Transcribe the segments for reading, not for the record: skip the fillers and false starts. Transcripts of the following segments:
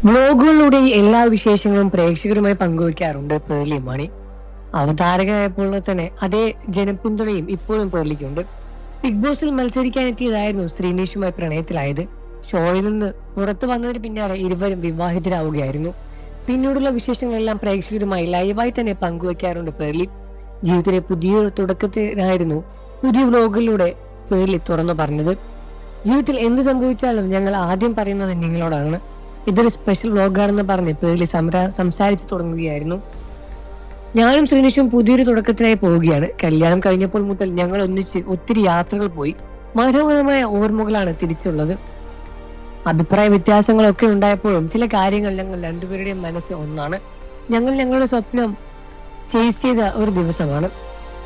വ്ലോഗുകളിലൂടെ എല്ലാ വിശേഷങ്ങളും പ്രേക്ഷകരുമായി പങ്കുവയ്ക്കാറുണ്ട് പേർലി മാണി. അവതാരകനായപ്പോൾ തന്നെ അതേ ജനപിന്തുണയും ഇപ്പോഴും പേർലിക്കുണ്ട്. ബിഗ് ബോസിൽ മത്സരിക്കാനെത്തിയതായിരുന്നു ശ്രീനേഷുമായി പ്രണയത്തിലായത്. ഷോയിൽ നിന്ന് പുറത്തു വന്നതിന് പിന്നാലെ ഇരുവരും വിവാഹിതരാവുകയായിരുന്നു. പിന്നീടുള്ള വിശേഷങ്ങളെല്ലാം പ്രേക്ഷകരുമായി ലൈവായി തന്നെ പങ്കുവയ്ക്കാറുണ്ട് പേർലി. ജീവിതത്തിലെ പുതിയൊരു തുടക്കത്തിനായിരുന്നു പുതിയ വ്ലോഗിലൂടെ പേർലി തുറന്നു പറഞ്ഞത്. ജീവിതത്തിൽ എന്ത് സംഭവിച്ചാലും ഞങ്ങൾ ആദ്യം പറയുന്നത് നിങ്ങളോടാണ്. ഇതൊരു സ്പെഷ്യൽ വ്ലോഗാണെന്ന് പറഞ്ഞ് പേർലി സംസാരിച്ചു തുടങ്ങുകയായിരുന്നു. ഞാനും ശ്രീനിഷും പുതിയൊരു തുടക്കത്തിനായി പോവുകയാണ്. കല്യാണം കഴിഞ്ഞപ്പോൾ മുതൽ ഞങ്ങൾ ഒന്നിച്ച് ഒത്തിരി യാത്രകൾ പോയി. മനോഹരമായ ഓർമ്മകളാണ് തിരിച്ചുള്ളത്. അഭിപ്രായ വ്യത്യാസങ്ങളൊക്കെ ഉണ്ടായപ്പോഴും ചില കാര്യങ്ങൾ ഞങ്ങൾ രണ്ടുപേരുടെയും മനസ്സ് ഒന്നാണ്. ഞങ്ങൾ ഞങ്ങളുടെ സ്വപ്നം ചേസ് ചെയ്ത ഒരു ദിവസമാണ്.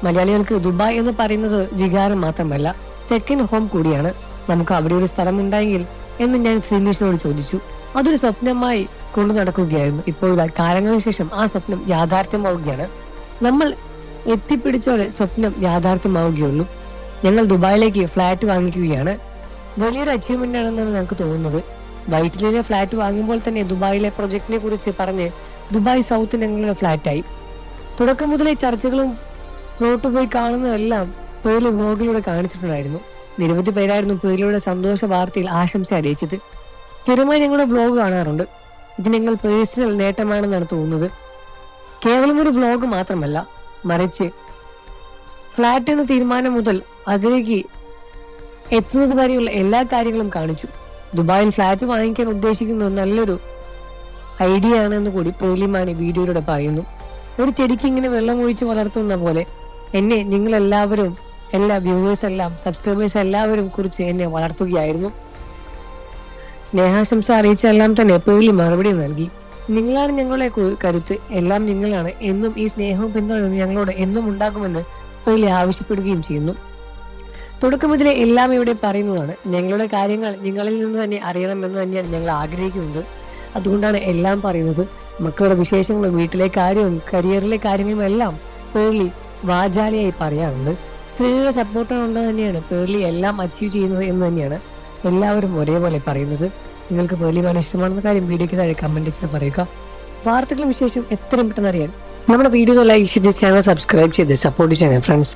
മലയാളികൾക്ക് ദുബായ് എന്ന് പറയുന്നത് വികാരം മാത്രമല്ല, സെക്കൻഡ് ഹോം കൂടിയാണ്. നമുക്ക് അവിടെ ഒരു സ്ഥലം ഉണ്ടായെങ്കിൽ എന്ന് ഞാൻ ശ്രീനിഷിനോട് ചോദിച്ചു. അതൊരു സ്വപ്നമായി കൊണ്ടു നടക്കുകയായിരുന്നു. ഇപ്പോൾ കാലങ്ങൾക്ക് ശേഷം ആ സ്വപ്നം യാഥാർത്ഥ്യമാവുകയാണ്. നമ്മൾ എത്തിപ്പിടിച്ചോടെ സ്വപ്നം യാഥാർത്ഥ്യമാവുകയുള്ളൂ. ഞങ്ങൾ ദുബായിലേക്ക് ഫ്ലാറ്റ് വാങ്ങിക്കുകയാണ്. വലിയൊരു അച്ചീവ്മെന്റ് ആണെന്നാണ് ഞങ്ങൾക്ക് തോന്നുന്നത്. വൈറ്റിലെ ഫ്ലാറ്റ് വാങ്ങുമ്പോൾ തന്നെ ദുബായിലെ പ്രൊജക്ടിനെ കുറിച്ച് പറഞ്ഞ് ദുബായ് സൗത്ത് ഞങ്ങളുടെ ഫ്ലാറ്റായി. തുടക്കം മുതലേ ചർച്ചകളും റോട്ട് പോയി കാണുന്നതെല്ലാം പേർലി വ്ലോഗിലൂടെ കാണിച്ചിട്ടുണ്ടായിരുന്നു. നിരവധി പേരായിരുന്നു പേർലിയുടെ സന്തോഷ വാർത്തയിൽ ആശംസ അറിയിച്ചത്. സ്ഥിരമായി ഞങ്ങളുടെ വ്ലോഗ് കാണാറുണ്ട്. ഇത് ഞങ്ങൾ പേഴ്സണൽ നേട്ടമാണെന്നാണ് തോന്നുന്നത്. കേവലം ഒരു വ്ലോഗ് മാത്രമല്ല, മറിച്ച് ഫ്ലാറ്റ് എന്ന തീരുമാനം മുതൽ അതിലേക്ക് എത്തുന്നത് വരെയുള്ള എല്ലാ കാര്യങ്ങളും കാണിച്ചു. ദുബായിൽ ഫ്ലാറ്റ് വാങ്ങിക്കാൻ ഉദ്ദേശിക്കുന്നത് നല്ലൊരു ഐഡിയ ആണെന്ന് കൂടി പേർലി മാണി വീഡിയോയിലൂടെ പറയുന്നു. ഒരു ചെടിക്ക് ഇങ്ങനെ വെള്ളം ഒഴിച്ച് വളർത്തുന്ന പോലെ എന്നെ നിങ്ങൾ എല്ലാവരും, എല്ലാ വ്യൂവേഴ്സ് എല്ലാം, സബ്സ്ക്രൈബേഴ്സ് എല്ലാവരും കുറിച്ച് എന്നെ വളർത്തുകയായിരുന്നു. സ്നേഹാശംസ അറിയിച്ചെല്ലാം തന്നെ പേർലി മറുപടി നൽകി. നിങ്ങളാണ് ഞങ്ങളെ കരുത്ത്, എല്ലാം നിങ്ങളാണ്, എന്നും ഈ സ്നേഹവും പിന്തുണയും ഞങ്ങളോട് എന്നും ഉണ്ടാകുമെന്ന് പേർലി ആവശ്യപ്പെടുകയും ചെയ്യുന്നു. തുടക്കം മുതലേ എല്ലാം ഇവിടെ പറയുന്നതാണ്. ഞങ്ങളുടെ കാര്യങ്ങൾ നിങ്ങളിൽ നിന്ന് തന്നെ അറിയണമെന്ന് തന്നെയാണ് ഞങ്ങൾ ആഗ്രഹിക്കുന്നത്. അതുകൊണ്ടാണ് എല്ലാം പറയുന്നത്. മക്കളുടെ വിശേഷങ്ങളും വീട്ടിലെ കാര്യവും കരിയറിലെ കാര്യങ്ങളും എല്ലാം പേർലി വാചാലയായി പറയാറുണ്ട്. സ്ത്രീകളുടെ സപ്പോർട്ടുകൊണ്ട് തന്നെയാണ് പേർലി എല്ലാം അച്ചീവ് ചെയ്യുന്നത് എന്ന് തന്നെയാണ് എല്ലാവരും ഒരേപോലെ പറയുന്നത്. നിങ്ങൾക്ക് പേർലി മാണി ഇഷ്ടമാണെന്ന കാര്യം വീഡിയോയ്ക്ക് താഴെ കമന്റ് ചെയ്ത് പറയുക. വാർത്തകളും വിശേഷം എത്രയും പെട്ടെന്ന് അറിയാൻ നമ്മുടെ വീഡിയോ ലൈക്ക് ചെയ്ത് ചാനൽ സബ്സ്ക്രൈബ് ചെയ്ത് സപ്പോർട്ട് ചെയ്യണം ഫ്രണ്ട്സ്.